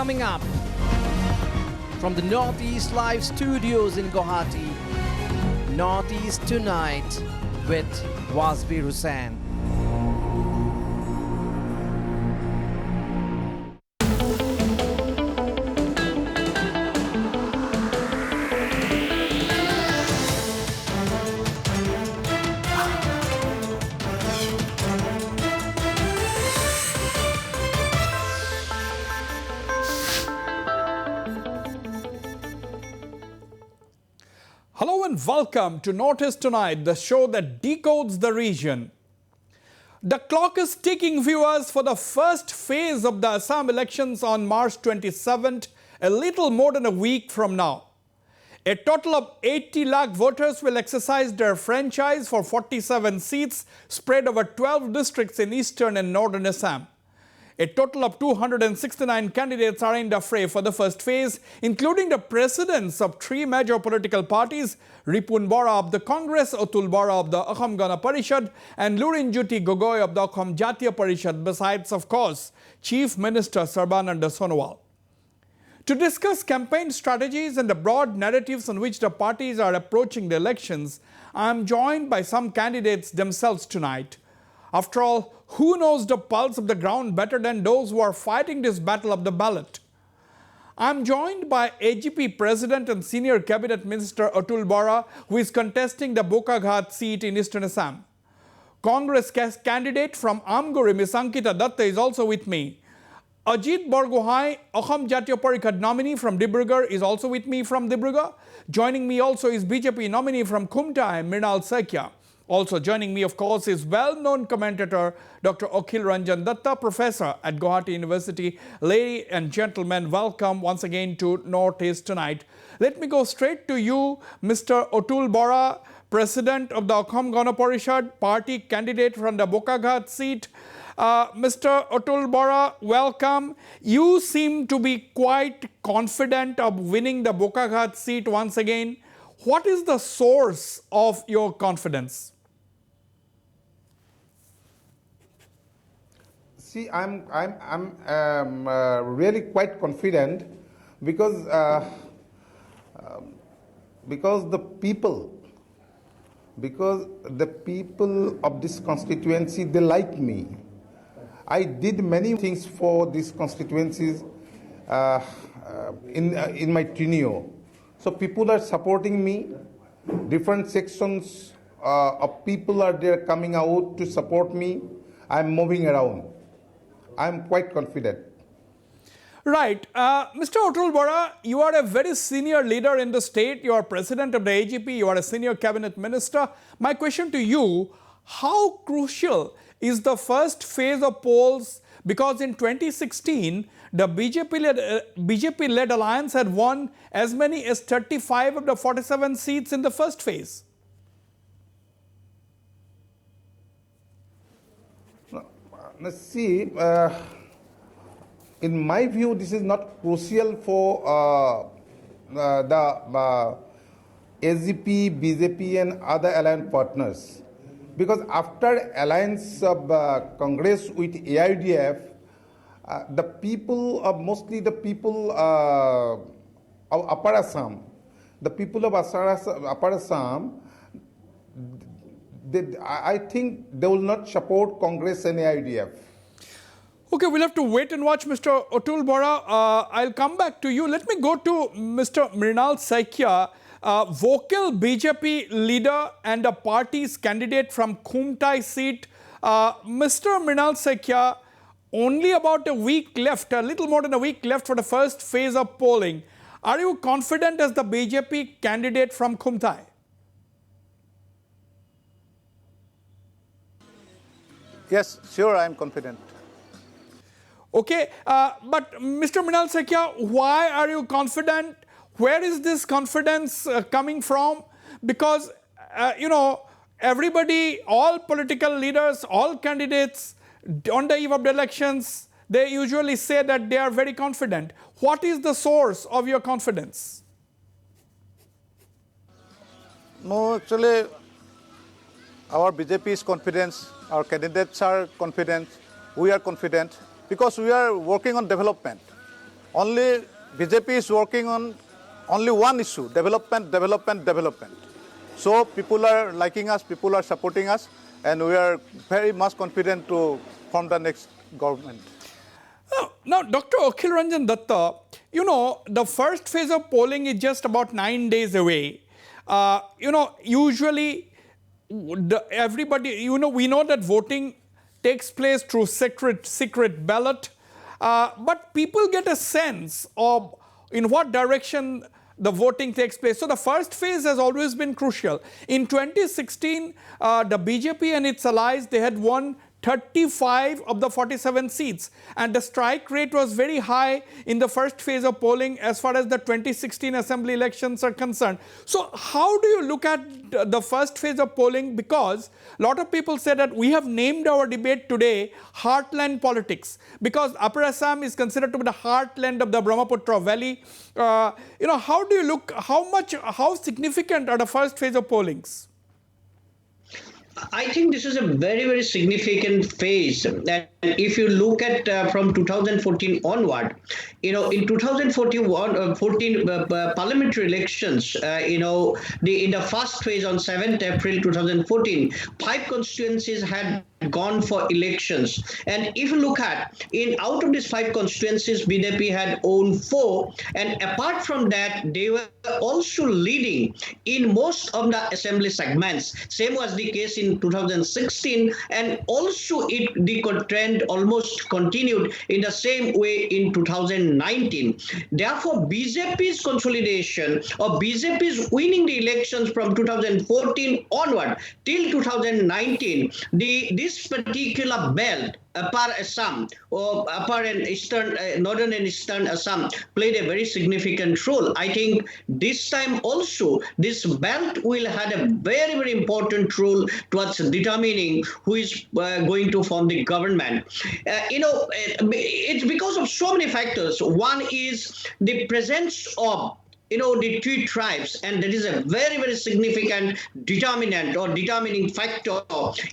coming up. From the Northeast Live studios in Guwahati, Northeast Tonight with Wasbir Hussain. Hello and welcome to Northeast Tonight, the show that decodes the region. The clock is ticking, viewers, for the first phase of the Assam elections on March 27th, a little more than a week from now. A total of 80 lakh voters will exercise their franchise for 47 seats spread over 12 districts in eastern and northern Assam. A total of 269 candidates are in the fray for the first phase, including the presidents of three major political parties, Ripun Bora of the Congress, Atul Bora of the Assam Gana Parishad, and Lurinjyoti Gogoi of the Assam Jatiya Parishad, besides, of course, Chief Minister Sarbananda Sonowal. To discuss campaign strategies and the broad narratives on which the parties are approaching the elections, I am joined by some candidates themselves tonight. After all, who knows the pulse of the ground better than those who are fighting this battle of the ballot? I am joined by AGP President and Senior Cabinet Minister Atul Bora, who is contesting the Borgohain seat in Eastern Assam. Congress candidate from Amguri, Ms. Ankita Datta, is also with me. Ajit Barghoy, Assam Jatiya Parishad nominee from Dibrugarh, is also with me from Dibrugarh. Joining me also is BJP nominee from Khumtai, Mrinal, Saikia. Also joining me, of course, is well-known commentator Dr. Ranjan Dutta, professor at Guwahati University. Ladies and gentlemen, welcome once again to Northeast Tonight. Let me go straight to you, Mr. Atul Bora, president of the Assam Gana Parishad, party candidate from the Borgohain seat. Mr. Atul Bora, welcome. You seem to be quite confident of winning the Borgohain seat once again. What is the source of your confidence? See, I'm really quite confident because the people of this constituency, they like me. I did many things for these constituencies in my tenure. So people are supporting me. Different sections of people are there coming out to support me. I'm moving around. I'm quite confident. Right. Mr. Atul Bora, you are a very senior leader in the state. You are president of the AGP. You are a senior cabinet minister. My question to you, how crucial is the first phase of polls? Because in 2016, the BJP-led alliance had won as many as 35 of the 47 seats in the first phase. Let's see, in my view, this is not crucial for the AGP, BJP and other alliance partners. Because after alliance of Congress with AIDF, the people of mostly the people of Upper Assam, the people of Upper Assam, I think they will not support Congress and AIDF. Okay, we'll have to wait and watch, Mr. Atul Bora. I'll come back to you. Let me go to Mr. Mrinal Saikia, vocal BJP leader and the party's candidate from Khumtai seat. Mr. Mrinal Saikia, only about a week left, a little more than a week left for the first phase of polling. Are you confident as the BJP candidate from Khumtai? Yes, sure, I am confident. Okay, but Mr. Mrinal Saikia, why are you confident? Where is this confidence coming from? Because, you know, everybody, all political leaders, all candidates on the eve of the elections, they usually say that they are very confident. What is the source of your confidence? No, actually, our BJP is confident, our candidates are confident, we are confident, because we are working on development. only BJP is working on only one issue, development, development, development. So people are liking us, people are supporting us, and we are very much confident to form the next government. Now, Dr. Okilaranjan Datta, you know, the first phase of polling is just about 9 days away. You know, usually everybody, you know, we know that voting takes place through secret ballot, but people get a sense of in what direction the voting takes place. So the first phase has always been crucial. In 2016, the BJP and its allies, they had won 35 of the 47 seats, and the strike rate was very high in the first phase of polling as far as the 2016 assembly elections are concerned. So how do you look at the first phase of polling? Because a lot of people say that we have named our debate today Heartland politics, because Upper Assam is considered to be the heartland of the Brahmaputra Valley. You know, how do you look, how significant are the first phase of pollings? I think this is a very, very significant phase. And if you look at from 2014 onward, you know, in 2014 parliamentary elections, you know, in the first phase on 7th April 2014, 5 constituencies had gone for elections. And if you look at, out of these 5 constituencies, BJP had won 4. And apart from that, they were also leading in most of the assembly segments. Same was the case in 2016, and also the trend almost continued in the same way in 2019. Therefore, BJP's consolidation or BJP's winning the elections from 2014 onward till 2019, this particular belt, Upper Assam or Upper and Eastern, Northern and Eastern Assam, played a very significant role. I think this time also this belt will have a very, very important role towards determining who is going to form the government. You know, it's because of so many factors. One is the presence of, you know, the 2 tribes, and that is a very, very significant determinant or determining factor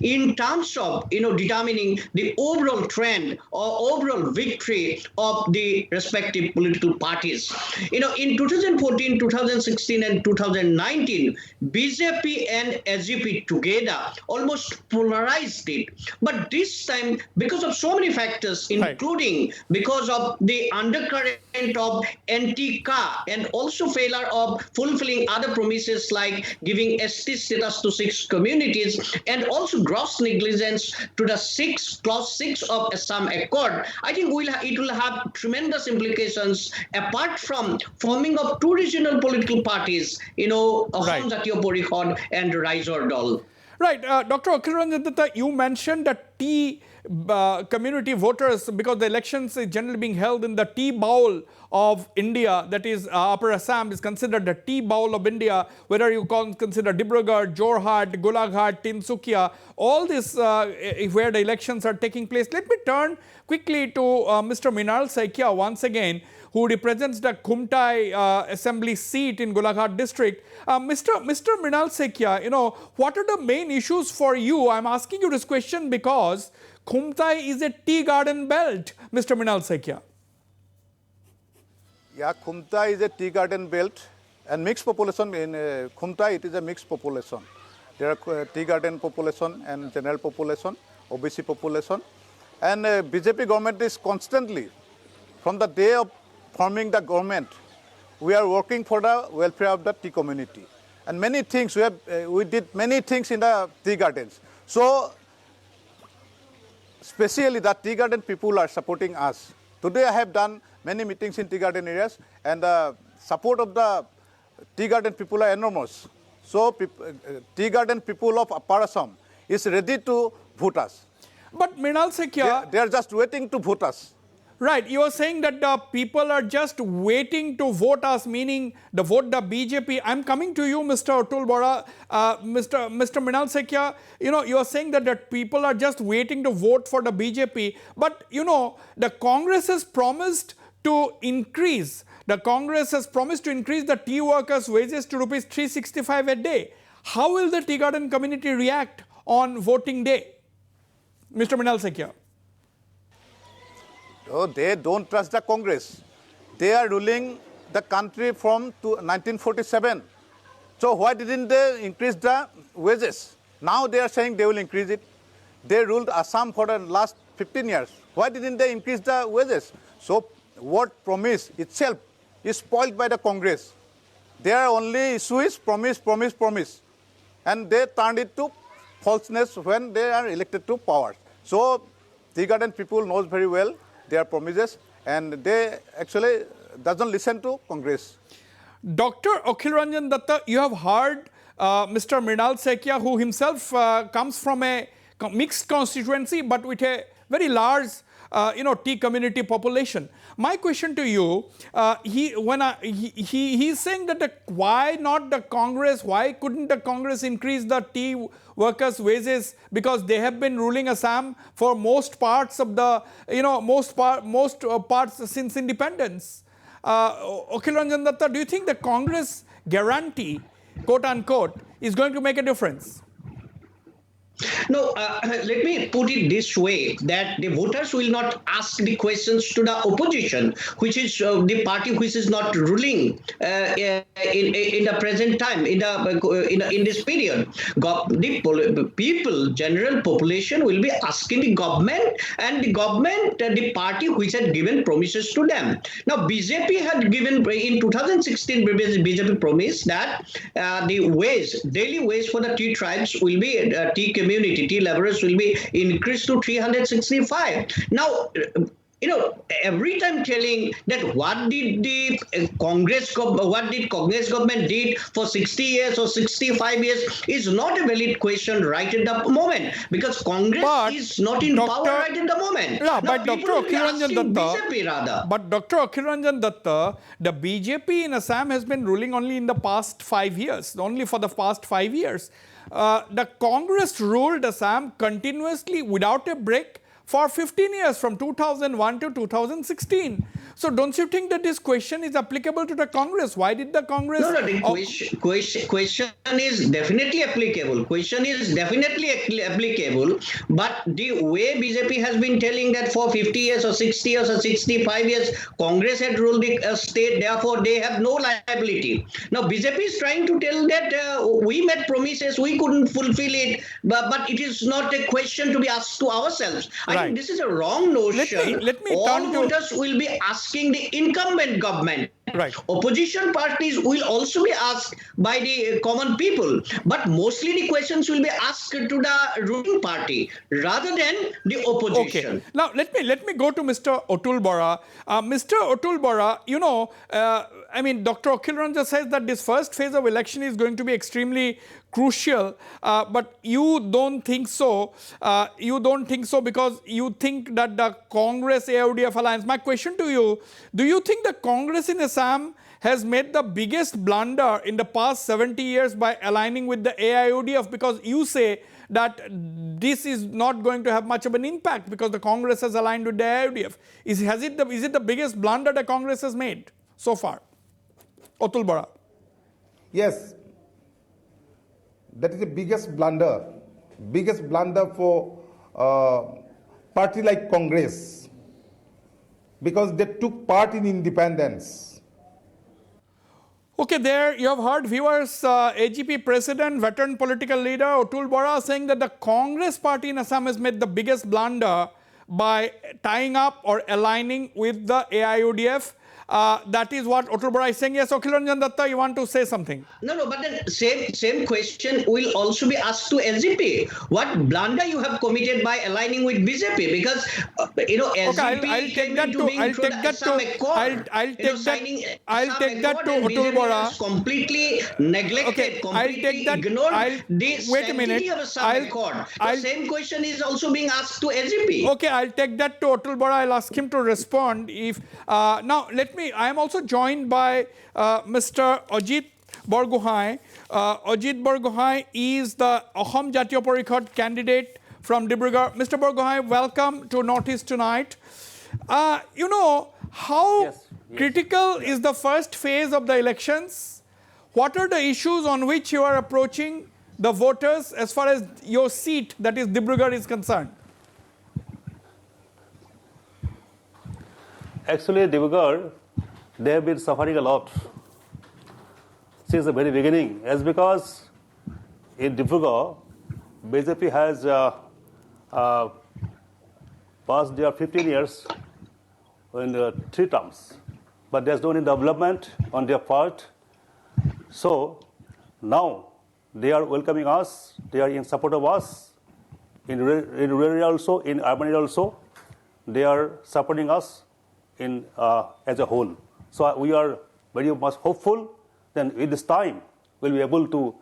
in terms of, you know, determining the overall trend or overall victory of the respective political parties. You know, in 2014, 2016, and 2019, BJP and SGP together almost polarized it. But this time, because of so many factors, including because of the undercurrent of anti-Ka and also failure of fulfilling other promises like giving ST status to 6 communities, and also gross negligence to the Clause 6 of Assam Accord, I think it will have tremendous implications apart from forming of 2 regional political parties, you know, Assam Jatiya Porishod and Rise or Dal. Right. Dr. Okilaranjan Datta, you mentioned that T community voters, because the elections is generally being held in the tea bowl of India, that is Upper Assam is considered the tea bowl of India, whether you consider Dibrugarh, Jorhat, Golaghat, Tinsukia, all this where the elections are taking place. Let me turn quickly to Mr. Mrinal Saikia once again, who represents the Khumtai assembly seat in Golaghat district. Mr. Mrinal Saikia, you know, what are the main issues for you? I'm asking you this question because Khumtai is a tea garden belt, Mr. Mrinal Saikia. Yeah, Khumtai is a tea garden belt and mixed population. In Khumtai, it is a mixed population. There are tea garden population and general population, OBC population. And BJP government is constantly, from the day of forming the government, we are working for the welfare of the tea community. And many things, we did many things in the tea gardens. So, especially the tea garden people are supporting us. Today I have done many meetings in tea garden areas, and the support of the tea garden people are enormous. So, tea garden people of Upper Assam is ready to vote us. But Mrinal Saikia, they are just waiting to vote us. Right, you are saying that the people are just waiting to vote us, meaning the vote the BJP. I'm coming to you, Mr. Atul Bora. Mr. Mrinal Saikia, you know, you are saying that the people are just waiting to vote for the BJP. But, you know, the Congress has promised to increase. The Congress has promised to increase the tea workers' wages to rupees 365 a day. How will the tea garden community react on voting day? Mr. Mrinal Saikia. Oh, they don't trust the Congress. they are ruling the country from 1947. So why didn't they increase the wages? Now they are saying they will increase it. They ruled Assam for the last 15 years. Why didn't they increase the wages? So what promise itself is spoiled by the Congress. Their only issue is promise, promise, promise. And they turned it to falseness when they are elected to power. So tea garden people knows very well their promises, and they actually doesn't listen to Congress. Dr. Okilaranjan Datta, you have heard Mr. Mrinal Saikia, who himself comes from a mixed constituency, but with a very large, tea community population. My question to you, he's saying that why not the Congress? Why couldn't the Congress increase the tea workers' wages, because they have been ruling Assam for most parts of the, most parts since independence. Okilaranjan Datta, do you think the Congress guarantee, quote unquote, is going to make a difference? No, let me put it this way, that the voters will not ask the questions to the opposition, which is the party which is not ruling in the present time, in this period. The people, general population will be asking the government, and the government, the party which had given promises to them. Now, BJP had given, in 2016, BJP promised that the daily wage for the tea tribes will be, tea community laborers will be increased to 365. Now, every time telling that what did the Congress government did for 60 years or 65 years is not a valid question right at the moment, because Congress is not in power right at the moment. Yeah, but Dr. Okilaranjan Datta, the BJP in Assam has been ruling only in the past 5 years, only for the past 5 years. The Congress ruled Assam continuously without a break for 15 years, from 2001 to 2016. So don't you think that this question is applicable to the Congress? Why did the Congress... No, the question is definitely applicable. Question is definitely applicable. But the way BJP has been telling that for 50 years or 60 years or 65 years, Congress had ruled the state, therefore they have no liability. Now BJP is trying to tell that we made promises, we couldn't fulfill it, but it is not a question to be asked to ourselves. I think this is a wrong notion. Let me All voters will be asking the incumbent government. Right. Opposition parties will also be asked by the common people, but mostly the questions will be asked to the ruling party rather than the opposition. Okay. Now let me go to Mr. Atul Bora. Mr. Atul Bora, Dr. Okilaranjan says that this first phase of election is going to be extremely crucial, but you don't think so. You don't think so because you think that the Congress AIODF alliance. My question to you: do you think the Congress in Assam has made the biggest blunder in the past 70 years by aligning with the AIODF? Because you say that this is not going to have much of an impact because the Congress has aligned with the AIODF. Is it the biggest blunder the Congress has made so far? Atul Bora. Yes, that is the biggest blunder for party like Congress, because they took part in independence. Okay, there you have heard viewers, AGP President, veteran political leader Atul Bora saying that the Congress party in Assam has made the biggest blunder by tying up or aligning with the AIODF. That is what Atul Bora is saying. Yes, Okilaranjan Datta, you want to say something? No, but then same question will also be asked to SGP. What blunder you have committed by aligning with BJP? Because SGP I'll take that to Atul Bora. Completely neglected, completely ignored the sanctity of Assam Accord. The same question is also being asked to SGP. Okay, I'll take that to Atul Bora. I'll ask him to respond. If now I am also joined by Mr. Ajit Borghoin. Ajit Barghoy is the Assam Jatiya Parikhad candidate from Dibrugarh. Mr. Borgohain, welcome to Northeast Tonight. How critical is the first phase of the elections? What are the issues on which you are approaching the voters as far as your seat, that is Dibrugarh, is concerned? Actually, Dibrugarh, they have been suffering a lot since the very beginning. As because in Dibrugarh, BJP has passed their 15 years in 3 terms, but there's no any development on their part. So now they are welcoming us, they are in support of us, in rural area also, in urban area also, they are supporting us in as a whole. So we are very much hopeful that with this time we'll be able to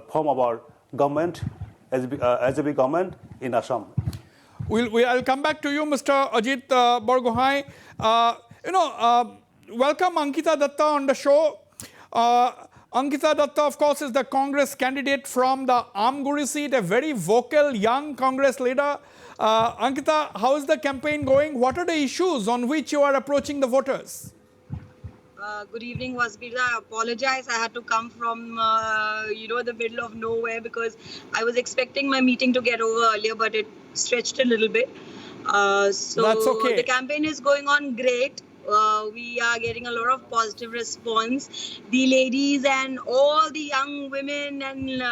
form our government as a big government in Assam. I'll come back to you, Mr. Ajit Barghoy. Welcome Ankita Datta on the show. Ankita Datta, of course, is the Congress candidate from the Amguri seat, a very vocal young Congress leader. Ankita, how is the campaign going? What are the issues on which you are approaching the voters? Good evening, Wasbir. I apologize. I had to come from, the middle of nowhere because I was expecting my meeting to get over earlier, but it stretched a little bit. So that's okay. The campaign is going on great. We are getting a lot of positive response. The ladies and all the young women and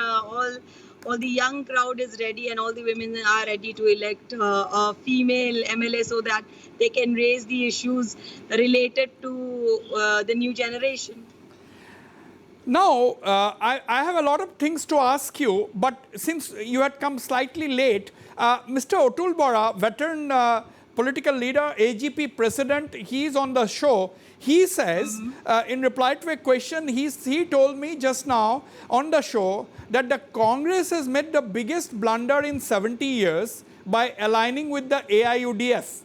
all the young crowd is ready, and all the women are ready to elect a female MLA so that they can raise the issues related to the new generation. Now, I have a lot of things to ask you, but since you had come slightly late, Mr. Atul Bora, veteran political leader, AGP president, he is on the show. He says, in reply to a question, he told me just now on the show that the Congress has made the biggest blunder in 70 years by aligning with the AIUDF.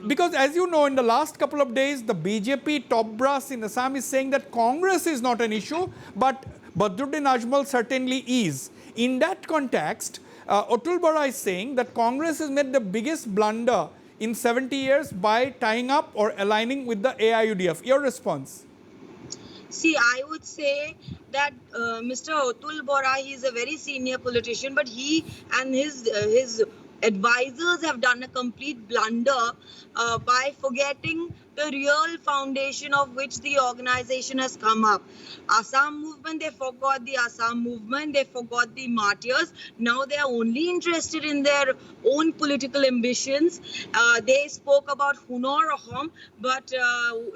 Because as you know, in the last couple of days, the BJP top brass in Assam is saying that Congress is not an issue, but Badruddin Ajmal certainly is. In that context, Atul Bora is saying that Congress has made the biggest blunder in 70 years by tying up or aligning with the AIUDF. Your response? See, I would say that Mr. Atul Bora, he is a very senior politician, but he and his advisors have done a complete blunder by forgetting the real foundation of which the organization has come up. Assam movement, they forgot the Assam movement, they forgot the martyrs. Now they are only interested in their own political ambitions. They spoke about Hunor Ahom, but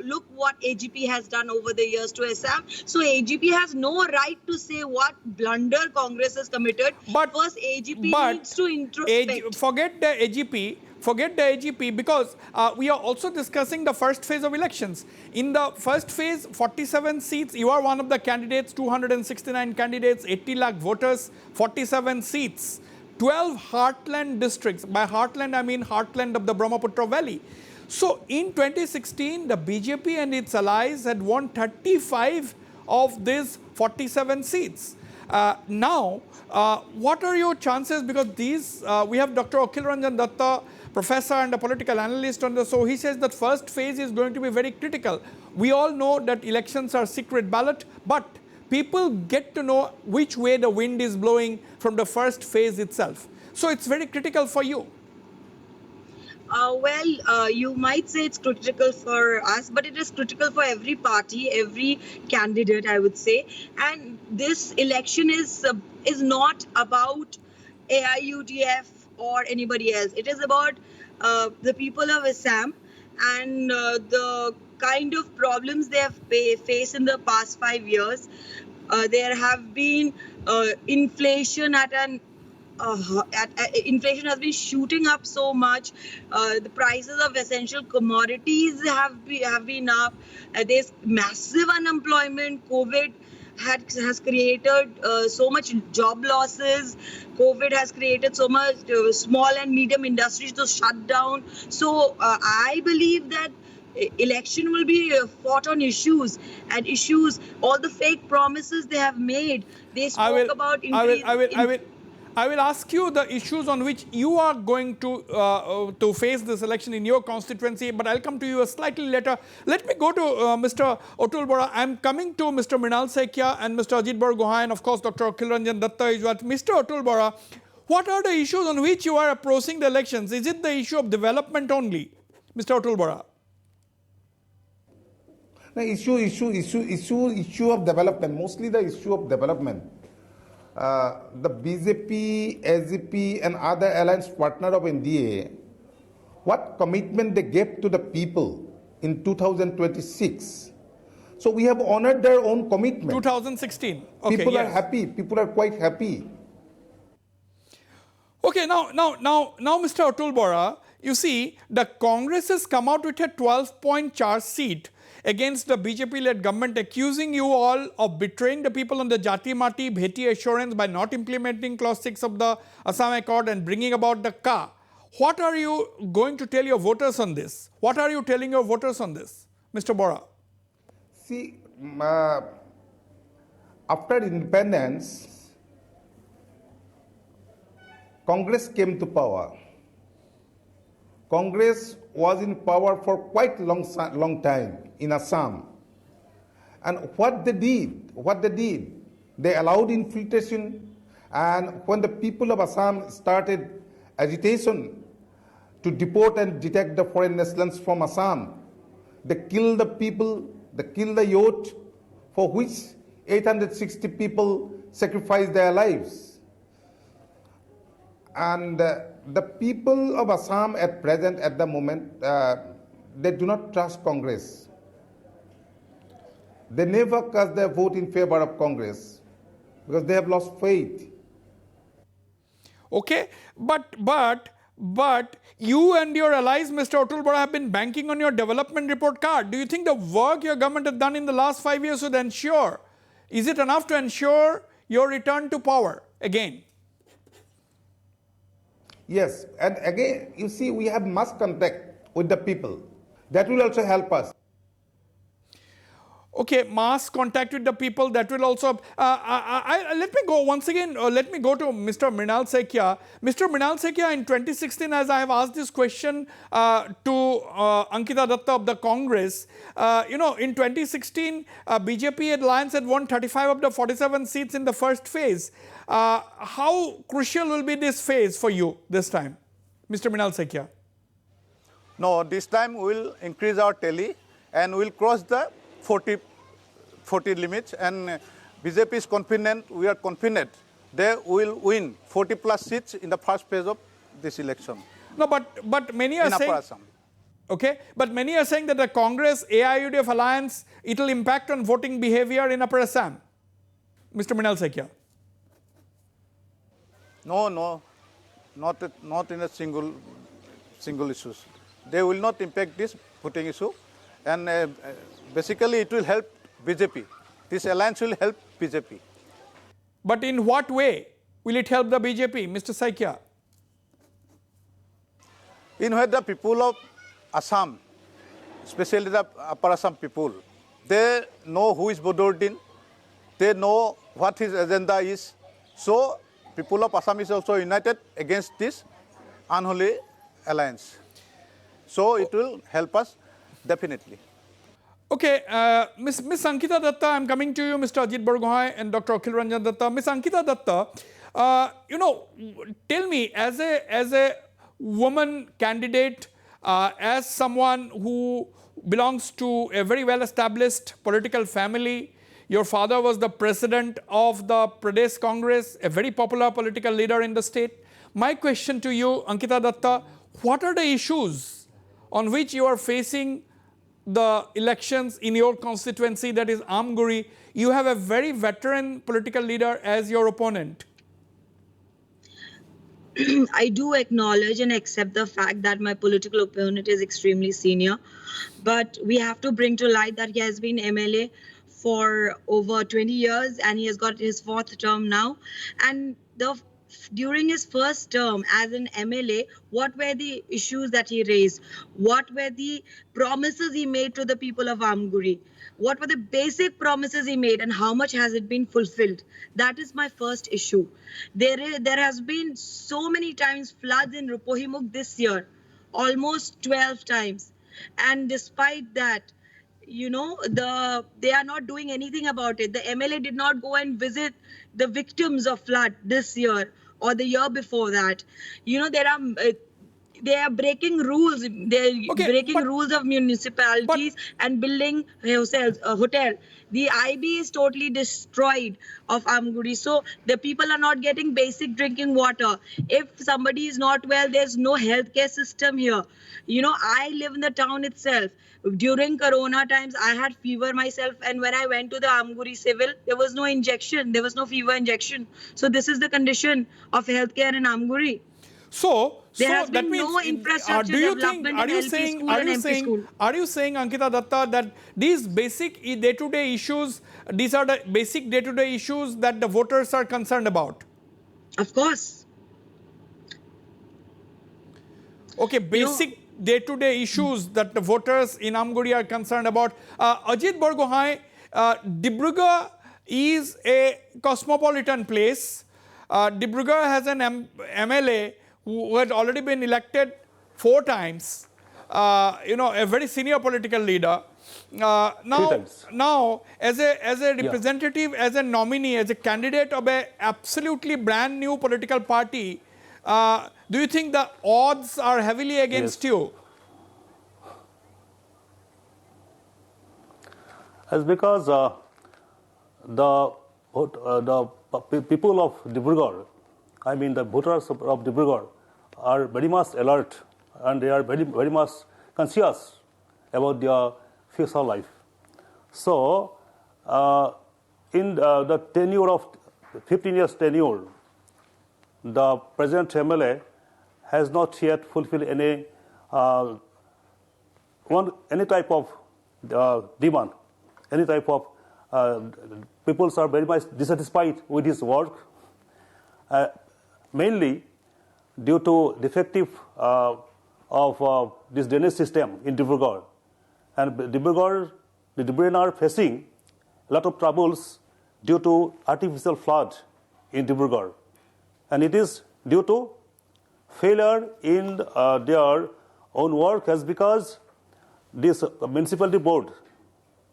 look what AGP has done over the years to Assam. So AGP has no right to say what blunder Congress has committed. But first, AGP needs to introspect. Forget the AGP because we are also discussing the first phase of elections. In the first phase, 47 seats, you are one of the candidates, 269 candidates, 80 lakh voters, 47 seats, 12 Heartland districts. By Heartland, I mean Heartland of the Brahmaputra Valley. So in 2016, the BJP and its allies had won 35 of these 47 seats. Now, what are your chances? Because these, we have Dr. Okilaranjan Datta, professor and a political analyst on the show. He says that first phase is going to be very critical. We all know that elections are secret ballot, but people get to know which way the wind is blowing from the first phase itself. So it's very critical for you. You might say it's critical for us, but it is critical for every party, every candidate, I would say. And this election is not about AIUDF or anybody else. It is about the people of Assam and the kind of problems they have faced in the past 5 years. There have been inflation inflation has been shooting up so much. The prices of essential commodities have been up. There's massive unemployment. COVID has created so much job losses. COVID has created so much small and medium industries to shut down. So I believe that election will be fought on issues, and issues, all the fake promises they have made. They spoke about I will ask you the issues on which you are going to face this election in your constituency, but I'll come to you slightly later. Let me go to Mr. Atul Bora. I'm coming to Mr. Mrinal Saikia and Mr. Ajit Borghoin, and of course Dr. Okilaranjan Datta is what. Mr. Atul Bora, what are the issues on which you are approaching the elections? Is it the issue of development only, Mr. Atul Bora? The issue of development, mostly the issue of development. The BJP, SGP and other alliance partner of NDA, what commitment they gave to the people in 2026. So we have honored their own commitment. 2016. Okay, people yes. are happy. People are quite happy. Okay, now, Mr. Atul Bora, you see, the Congress has come out with a 12-point charge sheet against the BJP-led government, accusing you all of betraying the people on the Jati Mati Bheti assurance by not implementing Clause 6 of the Assam Accord and bringing about the Ka. What are you going to tell your voters on this? What are you telling your voters on this, Mr. Bora? See, after independence, Congress came to power. Congress was in power for quite a long time in Assam. And what they did, they allowed infiltration, and when the people of Assam started agitation to deport and detect the foreign nationals from Assam, they killed the people, they killed the youth, for which 860 people sacrificed their lives. And the people of Assam at present, at the moment, they do not trust Congress. They never cast their vote in favor of Congress because they have lost faith. Okay, but you and your allies, Mr. Atul Bora, have been banking on your development report card. Do you think the work your government has done in the last 5 years would ensure, is it enough to ensure your return to power again? Yes, and again, you see, we have mass contact with the people. That will also help us. Okay, mass contact with the people, that will also... let me go once again, let me go to Mr. Mrinal Saikia. Mr. Mrinal Saikia, in 2016, as I have asked this question to Ankita Datta of the Congress, in 2016, BJP alliance had won 35 of the 47 seats in the first phase. How crucial will be this phase for you this time, Mr. Mrinal Saikia? No, this time we will increase our tally and we will cross the 40 limits, and BJP is confident, we are confident they will win 40 plus seats in the first phase of this election. No, but many are saying... Assam. Okay, but many are saying that the Congress AIUDF alliance, it will impact on voting behavior in Upper Assam. Mr. Mrinal Saikia. No, not in a single issues. They will not impact this voting issue, and basically it will help BJP. This alliance will help BJP. But in what way will it help the BJP, Mr. Saikia? In where the people of Assam, especially the Upper Assam people, they know who is Bodordin, they know what his agenda is. So people of Assam is also united against this unholy alliance. So it will help us definitely. Okay, Miss Ankita Datta, I'm coming to you, Mr. Ajit Barghoy and Dr. Okilaranjan Datta. Miss Ankita Datta, tell me, as a woman candidate, as someone who belongs to a very well-established political family, your father was the president of the Pradesh Congress, a very popular political leader in the state. My question to you, Ankita Datta, what are the issues on which you are facing the elections in your constituency, that is Amguri? You have a very veteran political leader as your opponent. I do acknowledge and accept the fact that my political opponent is extremely senior, but we have to bring to light that he has been MLA for over 20 years and he has got his 4th term now. And during his first term as an MLA, what were the issues that he raised? What were the promises he made to the people of Amguri? What were the basic promises he made and how much has it been fulfilled? That is my first issue. There has been so many times floods in Rupohimuk this year, almost 12 times. And despite that, they are not doing anything about it. The MLA did not go and visit the victims of flood this year or the year before that. There are they are breaking rules. They're breaking rules of municipalities and building hotels. Hotel. The IB is totally destroyed of Amguri. So the people are not getting basic drinking water. If somebody is not well, there's no healthcare system here. You know, I live in the town itself. During Corona times, I had fever myself, and when I went to the Amguri civil, there was no injection. There was no fever injection. So this is the condition of healthcare in Amguri. So There has that been means no infrastructure do you development think, are in you LP saying, school are and you MP saying, school. are you saying, Ankita Datta, that these basic day-to-day issues, these are the basic day-to-day issues that the voters are concerned about? Of course. Okay, basic day-to-day issues that the voters in Amguri are concerned about. Ajit Borghoy, Dibrugarh is a cosmopolitan place. Dibrugarh has an MLA who had already been elected 4 times. You know, a very senior political leader. Now, as a representative, as a nominee, as a candidate of a absolutely brand new political party, do you think the odds are heavily against you? It's because the people of Dibrugarh, I mean the voters of Dibrugarh, are very much alert, and they are very much conscious about their future life. So, in the tenure of 15 years tenure, the present MLA has not yet fulfilled any type of demand, any type of people are very much dissatisfied with his work, mainly due to defective of this drainage system in Dibrugarh. And the Dibrugarh are facing a lot of troubles due to artificial flood in Dibrugarh. And it is due to failure in their own work, as because this municipality board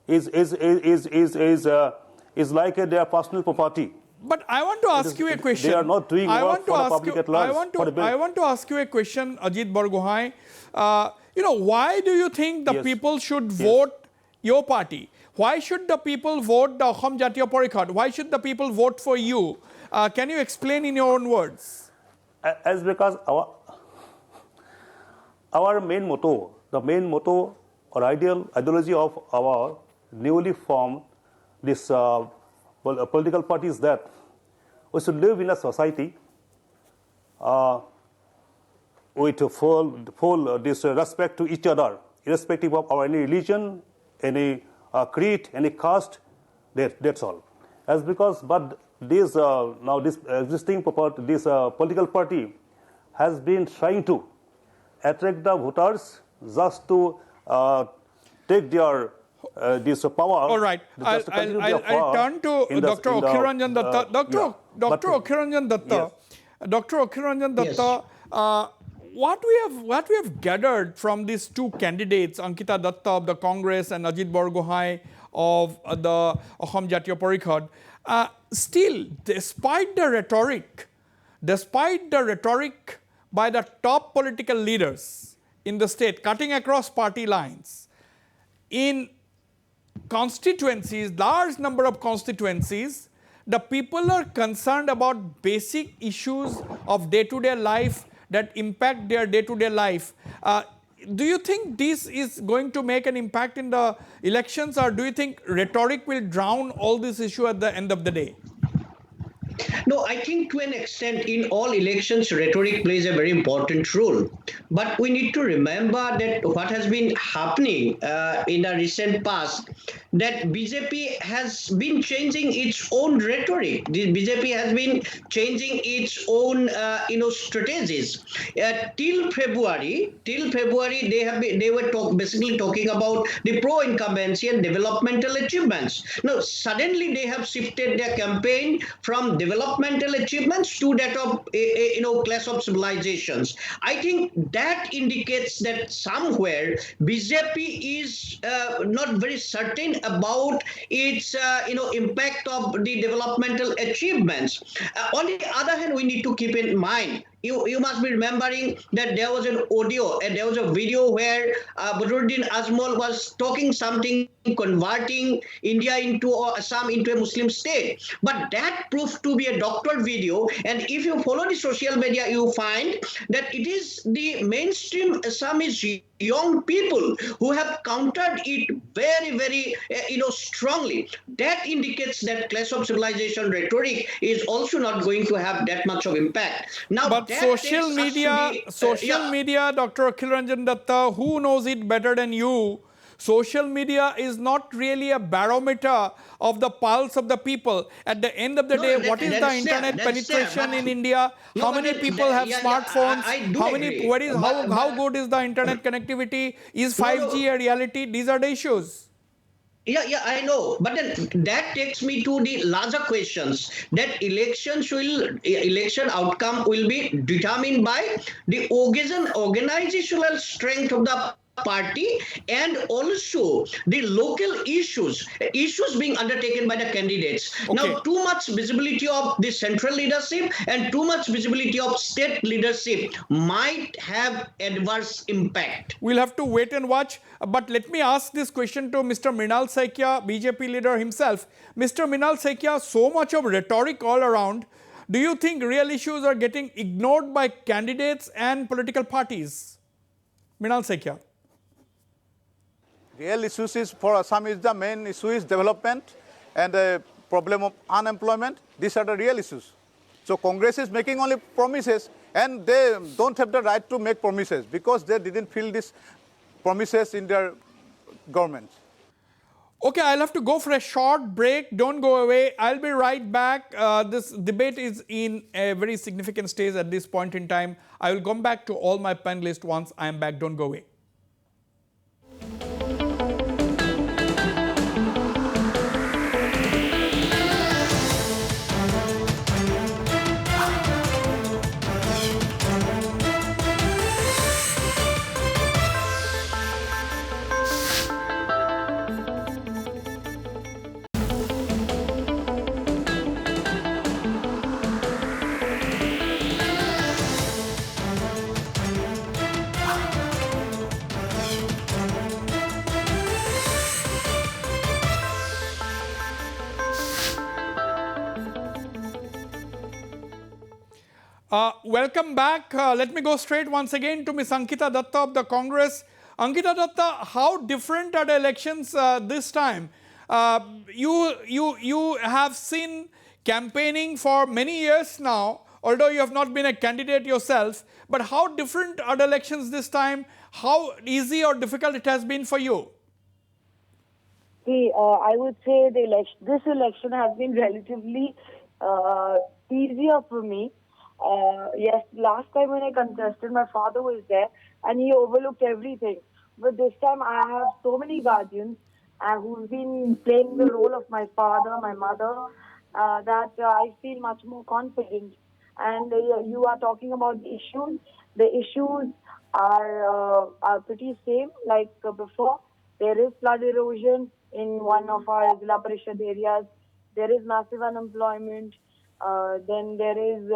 is like their personal property. But I want to ask you a question. They are not doing work for the public at large. I want to ask you a question, Ajit Barghoy. You know, why do you think the people should vote your party? Why should the people vote the Assam Jatiya Parikhad? Why should the people vote for you? Can you explain in your own words? As because our main motto, the main motto or ideology of our newly formed this political party is that we should live in a society with full this respect to each other, irrespective of our any religion, any creed, any caste. That's all. As because, but this now this existing political party has been trying to attract the voters just to take their this power. All right, I'll turn to Dr. Okilaranjan Datta. Dr. Okilaranjan Datta. Dr. Okilaranjan Datta. What we have gathered from these 2 candidates, Ankita Datta of the Congress and Ajit Borghoy of the Assam Jatiya Parikhad, still, despite the rhetoric by the top political leaders in the state, cutting across party lines, in constituencies, large number of constituencies, the people are concerned about basic issues of day-to-day life that impact their day-to-day life. Do you think this is going to make an impact in the elections, or do you think rhetoric will drown all this issue at the end of the day? No, I think to an extent in all elections, rhetoric plays a very important role. But we need to remember that what has been happening in the recent past, that BJP has been changing its own rhetoric. The BJP has been changing its own, strategies. Till February, they were basically talking about the pro-incumbency and developmental achievements. Now, suddenly they have shifted their campaign from developmental achievements to that of clash of civilizations. I think that indicates that somewhere BJP is not very certain about its impact of the developmental achievements. On the other hand, we need to keep in mind, you must be remembering that there was an audio and there was a video where Badruddin Azmol was talking something, converting India into, or Assam into a Muslim state. But that proved to be a doctored video, and if you follow the social media, you find that it is the mainstream Assamese young people who have countered it very, very, strongly. That indicates that clash of civilization rhetoric is also not going to have that much of impact. Now, but social media, Dr. Okilaranjan Datta, who knows it better than you? Social media is not really a barometer of the pulse of the people. At the end of the day, what is the internet penetration in India? How many people have smartphones? How good is the internet connectivity? Is 5G a reality? These are the issues. Yeah, I know. But then that takes me to the larger questions, that election outcome will be determined by the organizational strength of the party, and also the local issues being undertaken by the candidates. Okay. Now, too much visibility of the central leadership and too much visibility of state leadership might have adverse impact. We'll have to wait and watch. But let me ask this question to Mr. Mrinal Saikia, BJP leader himself. Mr. Mrinal Saikia, so much of rhetoric all around. Do you think real issues are getting ignored by candidates and political parties? Mrinal Saikia. Real issues is for Assam is the main issue is development and the problem of unemployment. These are the real issues. So Congress is making only promises, and they don't have the right to make promises because they didn't feel these promises in their government. Okay, I'll have to go for a short break. Don't go away. I'll be right back. This debate is in a very significant stage at this point in time. I will come back to all my panelists once I am back. Don't go away. Welcome back. Let me go straight once again to Ms. Ankita Datta of the Congress. Ankita Datta, how different are the elections this time? You have seen campaigning for many years now, although you have not been a candidate yourself. But how different are the elections this time? How easy or difficult it has been for you? See, I would say this election has been relatively easier for me. Yes, last time when I contested, my father was there and he overlooked everything. But this time I have so many guardians who've been playing the role of my father, my mother, that I feel much more confident. And you are talking about the issues. The issues are pretty same like before. There is flood erosion in one of our Zilla Parishad areas. There is massive unemployment. Then there is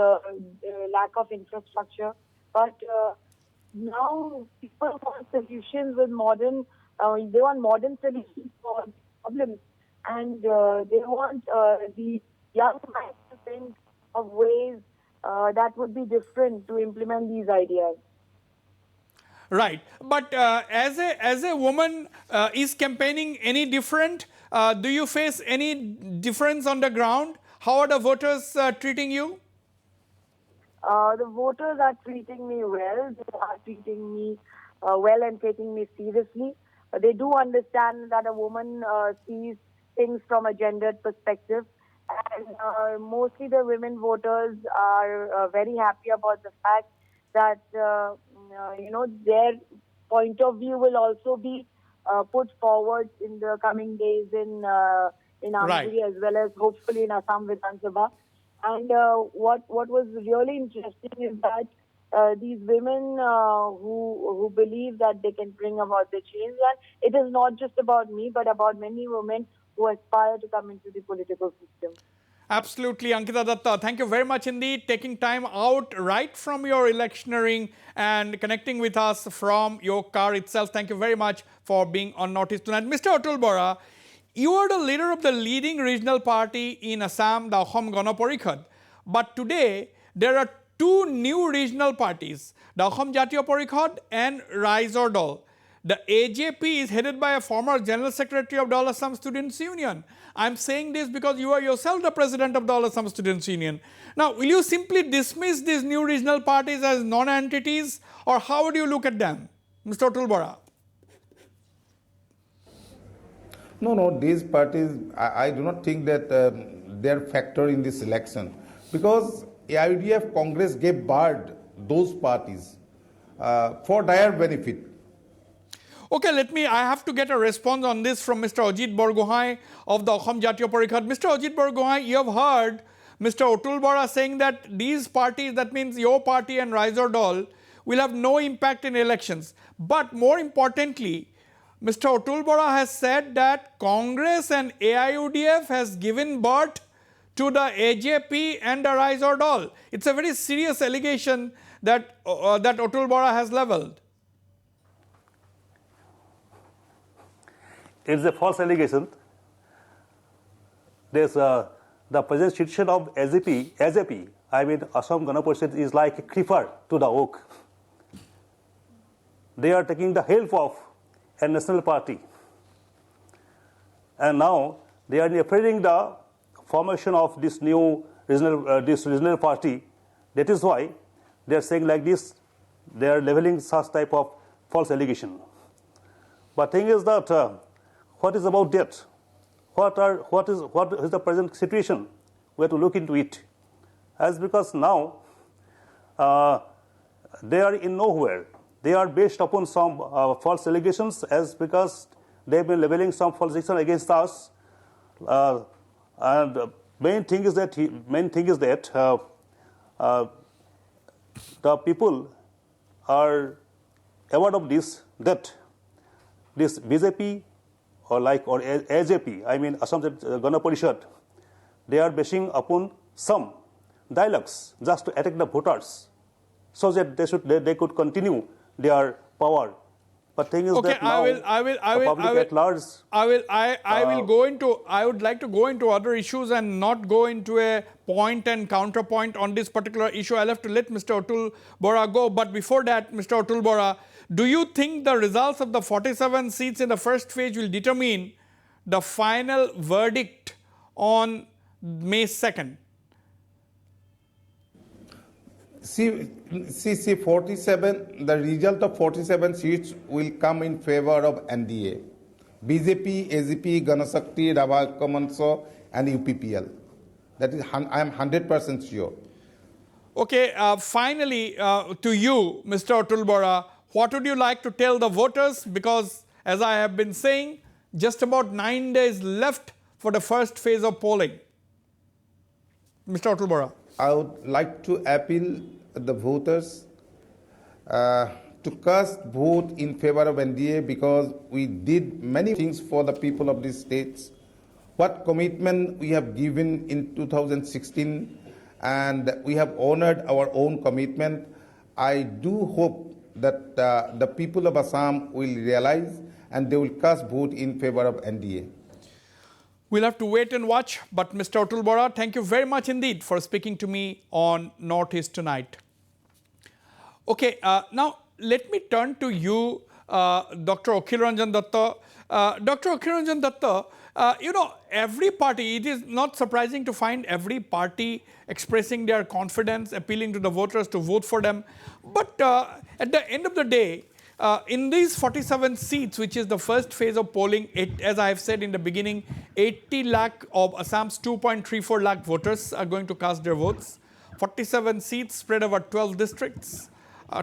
lack of infrastructure. But now people want solutions with modern, they want modern solutions for problems. And they want the young minds to think of ways that would be different to implement these ideas. Right. But as a woman, is campaigning any different? Do you face any difference on the ground? How are the voters treating you? The voters are treating me well. They are treating me well and taking me seriously. They do understand that a woman sees things from a gendered perspective. And mostly the women voters are very happy about the fact that, their point of view will also be put forward in the coming days in Amguri, as well as hopefully in Assam Vidhan Sabha. And what was really interesting is that these women who believe that they can bring about the change. And it is not just about me, but about many women who aspire to come into the political system. Absolutely, Ankita Datta. Thank you very much indeed, taking time out right from your electioneering and connecting with us from your car itself. Thank you very much for being on Notice Tonight. Mr. Atul Bora, you are the leader of the leading regional party in Assam, the Assam Gana Parikhad. But today, there are two new regional parties, the Assam Jatiya Parikhad and Rise or Dal. The AJP is headed by a former General Secretary of the All Assam Students' Union. I'm saying this because you are yourself the President of the All Assam Students' Union. Now, will you simply dismiss these new regional parties as non-entities, or how would you look at them? Mr. Atul Bora. No, these parties, I do not think that they're factor in this election, because AIUDF Congress gave birth those parties for their benefit. Okay, I have to get a response on this from Mr. Ajit Borghoy of the Assam Jatiya Parikhad. Mr. Ajit Barghoy, you have heard Mr. Atul Bora saying that these parties, that means your party and Rise or Dal, will have no impact in elections. But more importantly, Mr. Atul Bora has said that Congress and AIUDF has given birth to the AJP and the Rise or Dal. It's a very serious allegation that, that Atul Bora has levelled. It's a false allegation. There's the present situation of AJP, I mean Assam Gana Parishad, is like a creeper to the oak. They are taking the help of a national party. And now they are preparing the formation of this new regional party. That is why they are saying like this, they are leveling such type of false allegation. But thing is that what is about that? What is the present situation? We have to look into it. As because now they are in nowhere. They are based upon some false allegations, as because they have been leveling some false allegations against us. And main thing is that the people are aware of this, that this BJP or AJP, I mean Assam Gana Parishad, they are basing upon some dialogues just to attack the voters, so that they could continue their power. But thing is that now the public at large. I would like to go into other issues and not go into a point and counterpoint on this particular issue. I'll have to let Mr. Atul Bora go. But before that, Mr. Atul Bora, do you think the results of the 47 seats in the first phase will determine the final verdict on May 2nd? See, 47, the result of 47 seats will come in favor of NDA. BJP, AGP, Ganashakti, Rabha Kamanso and UPPL. That is, I am 100% sure. Okay, finally, to you, Mr. Atul Bora, what would you like to tell the voters? Because, as I have been saying, just about 9 days left for the first phase of polling. Mr. Atul Bora. I would like to appeal the voters to cast vote in favor of NDA, because we did many things for the people of these states. What commitment we have given in 2016, and we have honored our own commitment. I do hope that the people of Assam will realize and they will cast vote in favor of NDA. We'll have to wait and watch. But Mr. Atul Bora, thank you very much indeed for speaking to me on Northeast Tonight. Okay, now let me turn to you, Dr. Okilaranjan Datta. Dr. Okilaranjan Datta, you know, every party, it is not surprising to find every party expressing their confidence, appealing to the voters to vote for them. But at the end of the day, in these 47 seats, which is the first phase of polling, as I have said in the beginning, 80 lakh of Assam's 2.34 lakh voters are going to cast their votes. 47 seats spread over 12 districts,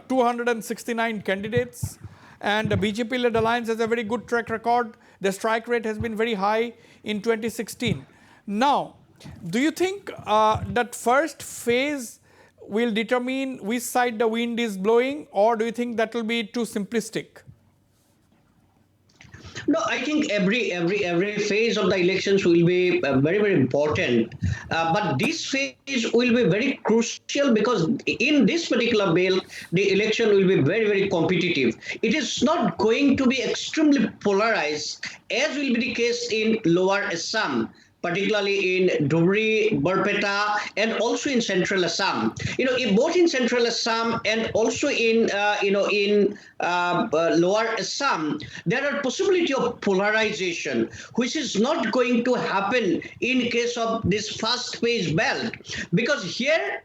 269 candidates, and the BJP-led alliance has a very good track record. The strike rate has been very high in 2016. Now, do you think that first phase will determine which side the wind is blowing, or do you think that will be too simplistic? No, I think every phase of the elections will be very important, but this phase will be very crucial because in this particular belt, the election will be very competitive. It is not going to be extremely polarized, as will be the case in Lower Assam, particularly in Dhubri, Barpeta, and also in Central Assam. Both in Central Assam and also in Lower Assam, there are possibility of polarization, which is not going to happen in case of this first phase belt, because here,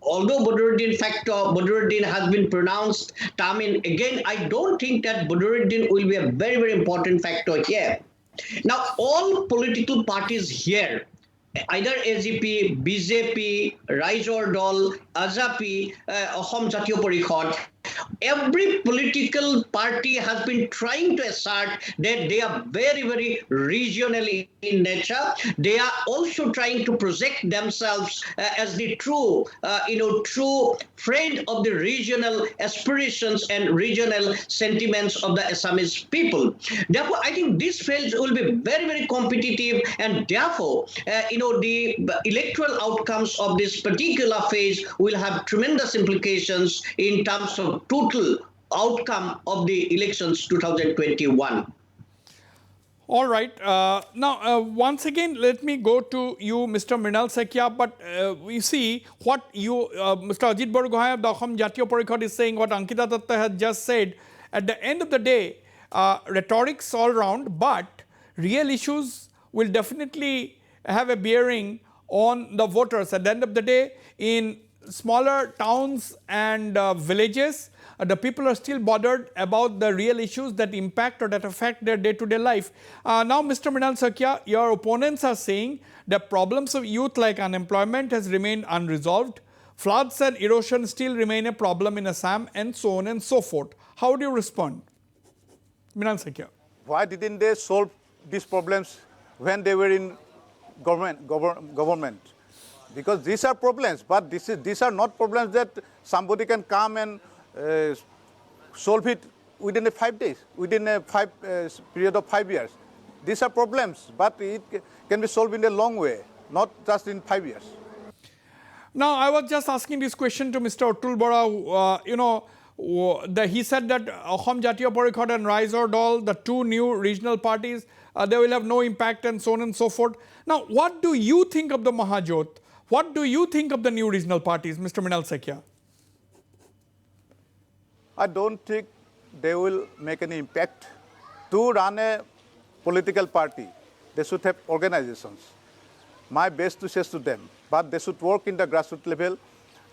although Badruddin has been pronounced term in again, I don't think that Badruddin will be a very important factor here. Now, all political parties here, either AGP, BJP, Raizor Dol, Azapi, Assam Jatiya Parikhod, every political party has been trying to assert that they are very regional in nature. They are also trying to project themselves as the true friend of the regional aspirations and regional sentiments of the Assamese people. Therefore, I think this phase will be very competitive, and therefore, the electoral outcomes of this particular phase will have tremendous implications in terms of total outcome of the elections 2021. All right. Now, once again, let me go to you, Mr. Mrinal Saikia. But we see what you, Mr. Ajit Borghoy of the Assam Jatiya Parikhod is saying, what Ankita Datta has just said. At the end of the day, rhetoric's all round, but real issues will definitely have a bearing on the voters. At the end of the day, in smaller towns and villages, the people are still bothered about the real issues that impact or that affect their day-to-day life. Now, Mr. Mrinal Saikia, your opponents are saying the problems of youth like unemployment has remained unresolved, floods and erosion still remain a problem in Assam, and so on and so forth. How do you respond? Mrinal Saikia. Why didn't they solve these problems when they were in government? Because these are problems, but these are not problems that somebody can come and solve it within 5 days, within a period of 5 years. These are problems, but it can be solved in a long way, not just in 5 years. Now, I was just asking this question to Mr. Atul Bora. He said that Assam Jatiya Parikhod and Raizor Dol, the two new regional parties, they will have no impact and so on and so forth. Now, what do you think of the Mahajot? What do you think of the new regional parties, Mr. Mrinal Saikia? I don't think they will make any impact. To run a political party, they should have organizations. My best wishes to them, but they should work in the grassroots level.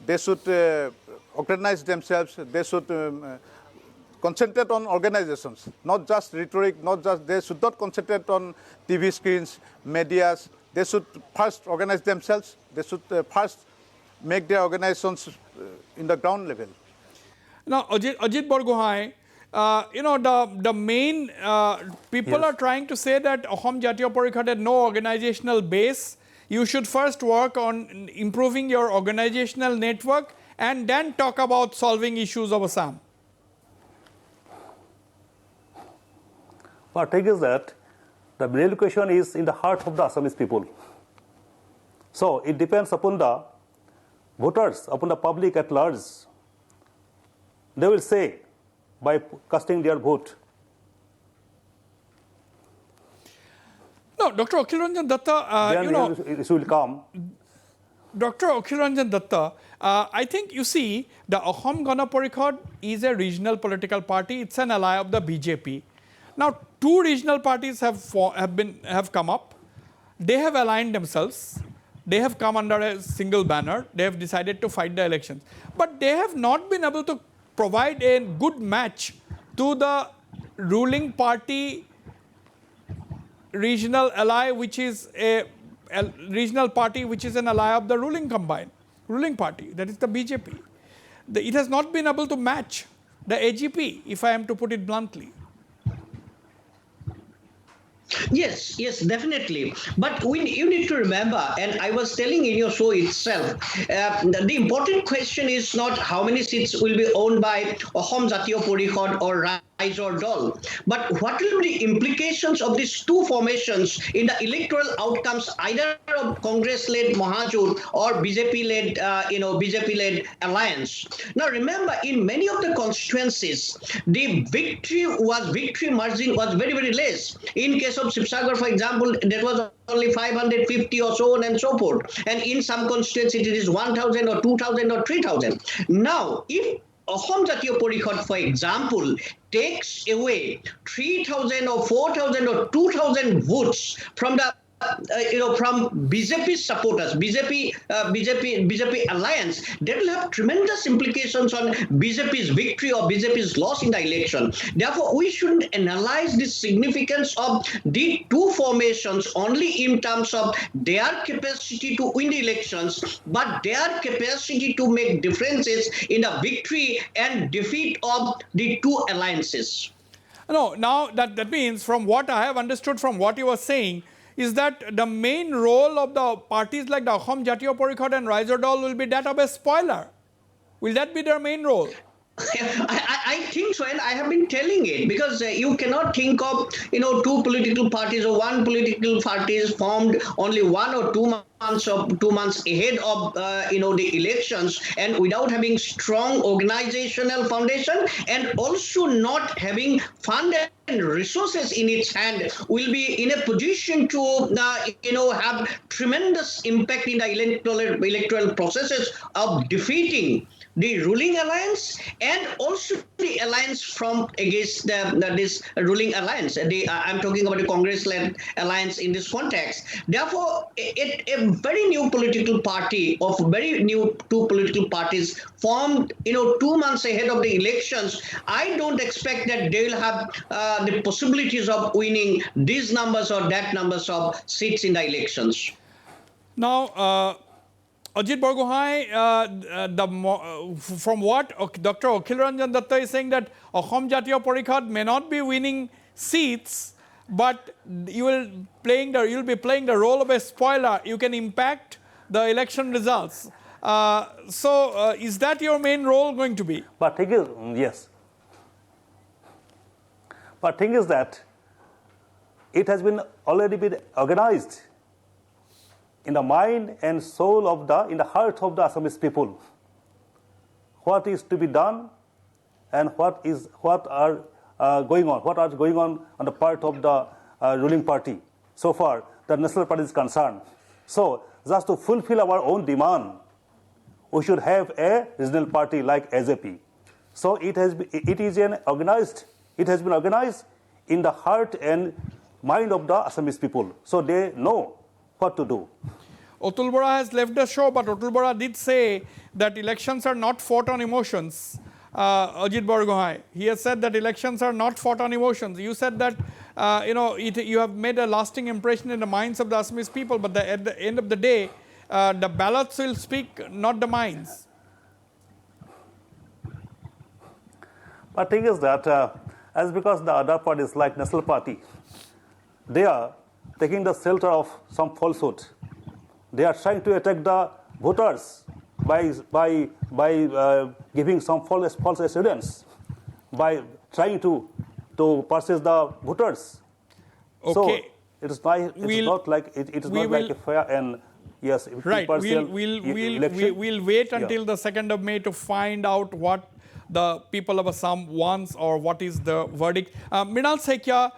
They should organize themselves. They should concentrate on organizations, not just rhetoric, they should not concentrate on TV screens, medias. They should first organize themselves. They should first make their organizations in the ground level. Now, Ajit Barghoy, the main people are trying to say that Assam Jatiya Parikhod had no organizational base. You should first work on improving your organizational network and then talk about solving issues of Assam. What I think is that the real question is in the heart of the Assamese people. So it depends upon the voters, upon the public at large. They will say by casting their vote. No, Dr. Okilaranjan Datta, it will come. Dr. Okilaranjan Datta, I think you see the Assam Gana Parikhod is a regional political party. It's an ally of the BJP. Now, two regional parties have come up. They have aligned themselves. They have come under a single banner. They have decided to fight the elections. But they have not been able to provide a good match to the ruling party regional ally, which is a regional party which is an ally of the ruling party, that is the BJP. It has not been able to match the AGP, if I am to put it bluntly. Yes, yes, definitely. But you need to remember, and I was telling in your show itself, the important question is not how many seats will be owned by Ahom Jatiyo Porikhod or Rise or Dol, but what will be the implications of these two formations in the electoral outcomes either of Congress-led Mahajut or BJP-led, BJP-led alliance. Now, remember, in many of the constituencies, the victory margin was very, very less. In case of Sibsagar, for example, that was only 550 or so on and so forth. And in some constituencies, it is 1,000 or 2,000 or 3,000. Now, if Ahom Jatiyo Porikhod, for example, takes away 3,000 or 4,000 or 2,000 votes from the from BJP supporters, BJP alliance, that will have tremendous implications on BJP's victory or BJP's loss in the election. Therefore, we shouldn't analyze the significance of the two formations only in terms of their capacity to win the elections, but their capacity to make differences in the victory and defeat of the two alliances. No, now that means from what I have understood from what you were saying, is that the main role of the parties like the Ahom Jatiyo Porikhod and Rise or Dol will be database spoiler. Will that be their main role? I think so, and I have been telling it because you cannot think of two political parties or one political party is formed only 1 or 2 months ahead of the elections and without having strong organizational foundation and also not having fund and resources in its hand will be in a position to have tremendous impact in the electoral processes of defeating the ruling alliance and also the alliance from against this ruling alliance. I'm talking about the Congress-led alliance in this context. Therefore, a very new political party of very new two political parties formed 2 months ahead of the elections, I don't expect that they will have the possibilities of winning these numbers or that numbers of seats in the elections. Now, Ajit Borghoin, from what Dr. Okilaranjan Datta is saying that Ahom Jatiyo Porikhod may not be winning seats, but you'll be playing the role of a spoiler. You can impact the election results. So, is that your main role going to be? But thing is, yes. But thing is that it has already been organized in the mind and soul in the heart of the Assamese people. What is to be done and what are going on the part of the ruling party. So far, the National Party is concerned. So, just to fulfill our own demand, we should have a regional party like AJP. So, it has been organized in the heart and mind of the Assamese people. So, they know what to do. Atul Bora has left the show, but Atul Bora did say that elections are not fought on emotions. Ajit Barghoy, he has said that elections are not fought on emotions. You said that you have made a lasting impression in the minds of the Assamese people, but at the end of the day, the ballots will speak, not the minds. But the thing is that as because the other parties like National Party, they are taking the shelter of some falsehood. They are trying to attack the voters by giving some false assurance, by trying to purchase the voters. Okay. So it is not like a fair and yes. Right. We'll wait until the 2nd of May to find out what the people of Assam wants or what is the verdict. Mrinal Saikia,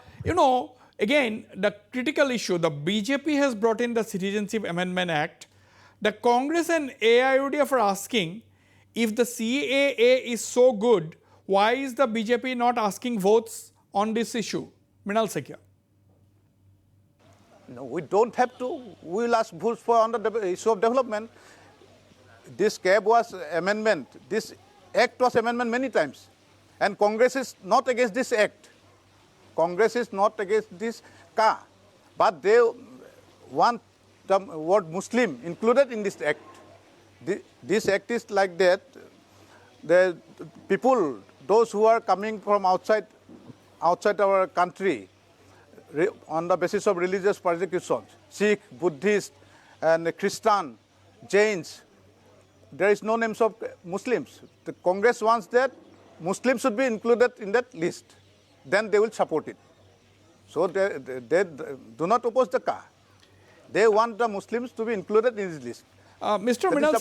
again, the critical issue, the BJP has brought in the Citizenship Amendment Act. The Congress and AIUDF are asking, if the CAA is so good, why is the BJP not asking votes on this issue? Mrinal Saikia. No, we don't have to. We will ask votes on the issue of development. This CAB was amendment. This act was amendment many times. And Congress is not against this act. Congress is not against this car, but they want the word Muslim included in this act. This act is like that. The people, those who are coming from outside our country, on the basis of religious persecutions, Sikh, Buddhist, and Christian, Jains. There is no names of Muslims. The Congress wants that Muslims should be included in that list. Then they will support it. So they do not oppose the car. They want the Muslims to be included in this list. Mr. Mrinal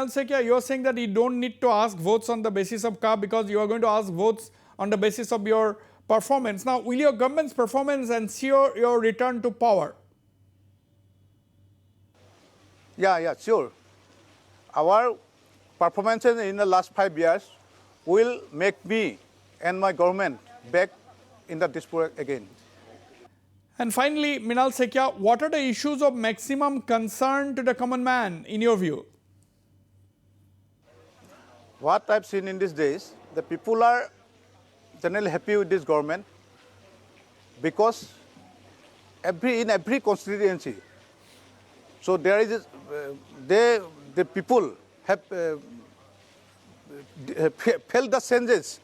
Saikia, you are saying that you don't need to ask votes on the basis of car because you are going to ask votes on the basis of your performance. Now, will your government's performance ensure your return to power? Yeah, sure. Our performances in the last 5 years will make me and my government back in the dispute again. And finally, Mrinal Saikia, what are the issues of maximum concern to the common man in your view? What I've seen in these days, the people are generally happy with this government because in every constituency, so there is the people have felt the changes,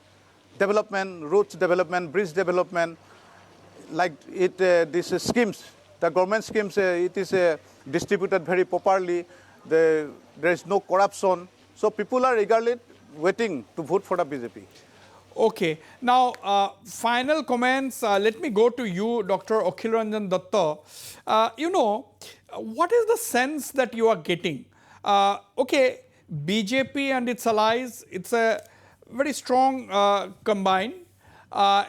development, roads development, bridge development, like these schemes, the government schemes, it is distributed very properly. There is no corruption. So people are eagerly waiting to vote for the BJP. Okay. Now, final comments. Let me go to you, Dr. Okilaranjan Datta. What is the sense that you are getting? Okay, BJP and its allies, it's a very strong combine,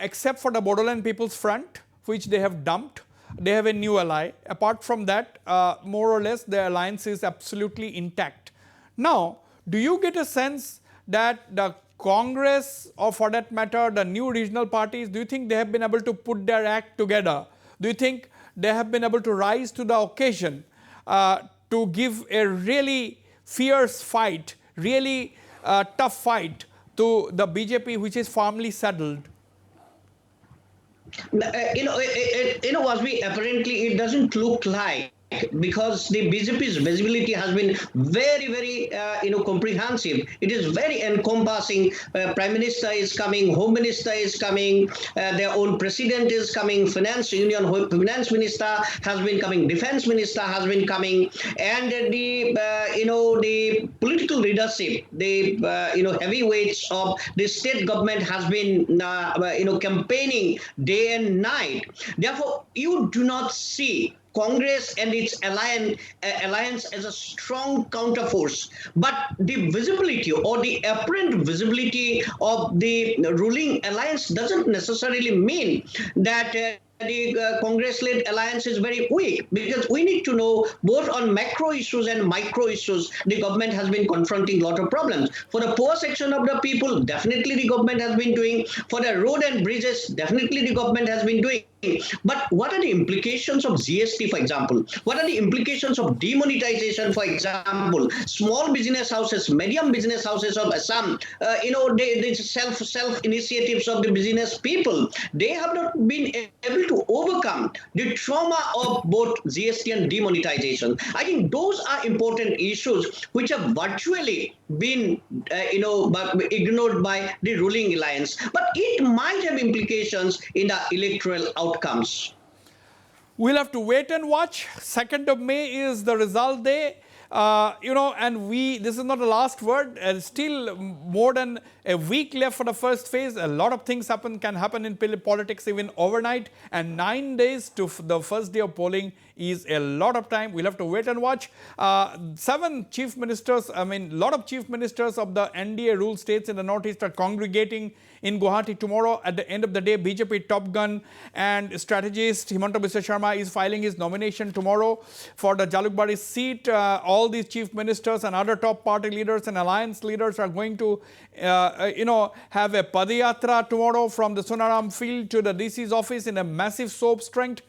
except for the Bodoland People's Front, which they have dumped. They have a new ally. Apart from that, more or less, the alliance is absolutely intact. Now, do you get a sense that the Congress, or for that matter, the new regional parties, do you think they have been able to put their act together? Do you think they have been able to rise to the occasion to give a really fierce fight, really tough fight to the BJP, which is firmly saddled? Wasbir, apparently it doesn't look like, because the BJP's visibility has been very, very, comprehensive. It is very encompassing. Prime Minister is coming, Home Minister is coming, their own President is coming, Finance Minister has been coming, Defense Minister has been coming, and the political leadership, the heavyweights of the state government has been campaigning day and night. Therefore, you do not see Congress and its alliance as a strong counterforce. But the visibility or the apparent visibility of the ruling alliance doesn't necessarily mean that the Congress-led alliance is very weak, because we need to know both on macro issues and micro issues, the government has been confronting a lot of problems. For the poor section of the people, definitely the government has been doing. For the road and bridges, definitely the government has been doing. But what are the implications of GST, for example? What are the implications of demonetization, for example? Small business houses, medium business houses of Assam, the self-initiatives of the business people, they have not been able to overcome the trauma of both GST and demonetization. I think those are important issues which have virtually been, ignored by the ruling alliance. But it might have implications in the electoral outcomes. We'll have to wait and watch. 2nd of May is the result day. And this is not the last word. Still more than a week left for the first phase. A lot of things can happen in politics even overnight. And 9 days to the first day of polling is a lot of time. We'll have to wait and watch. 7 chief ministers, lot of chief ministers of the NDA ruled states in the northeast are congregating in Guwahati tomorrow. At the end of the day, BJP top gun and strategist Himanta Biswa Sharma is filing his nomination tomorrow for the Jalukbari seat. All these chief ministers and other top party leaders and alliance leaders are going to, have a padayatra tomorrow from the Sonaram field to the DC's office in a massive soap strength.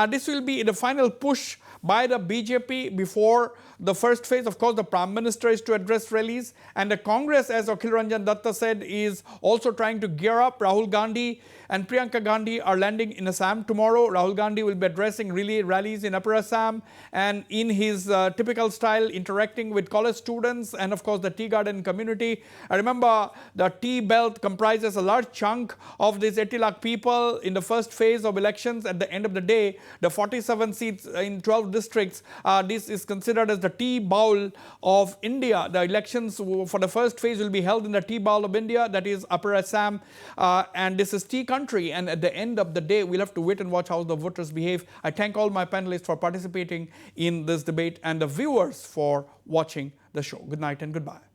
This will be the final push by the BJP before the first phase, of course, the Prime Minister is to address rallies, and the Congress, as Okilaranjan Datta said, is also trying to gear up. Rahul Gandhi and Priyanka Gandhi are landing in Assam tomorrow. Rahul Gandhi will be addressing relay rallies in Upper Assam and in his typical style interacting with college students and of course the tea garden community. I remember the tea belt comprises a large chunk of these 80 lakh people in the first phase of elections. At the end of the day, the 47 seats in 12 districts, this is considered as the tea bowl of India. The elections for the first phase will be held in the tea bowl of India, that is Upper Assam, and this is tea country. And at the end of the day, we'll have to wait and watch how the voters behave. I thank all my panelists for participating in this debate and the viewers for watching the show. Good night and goodbye.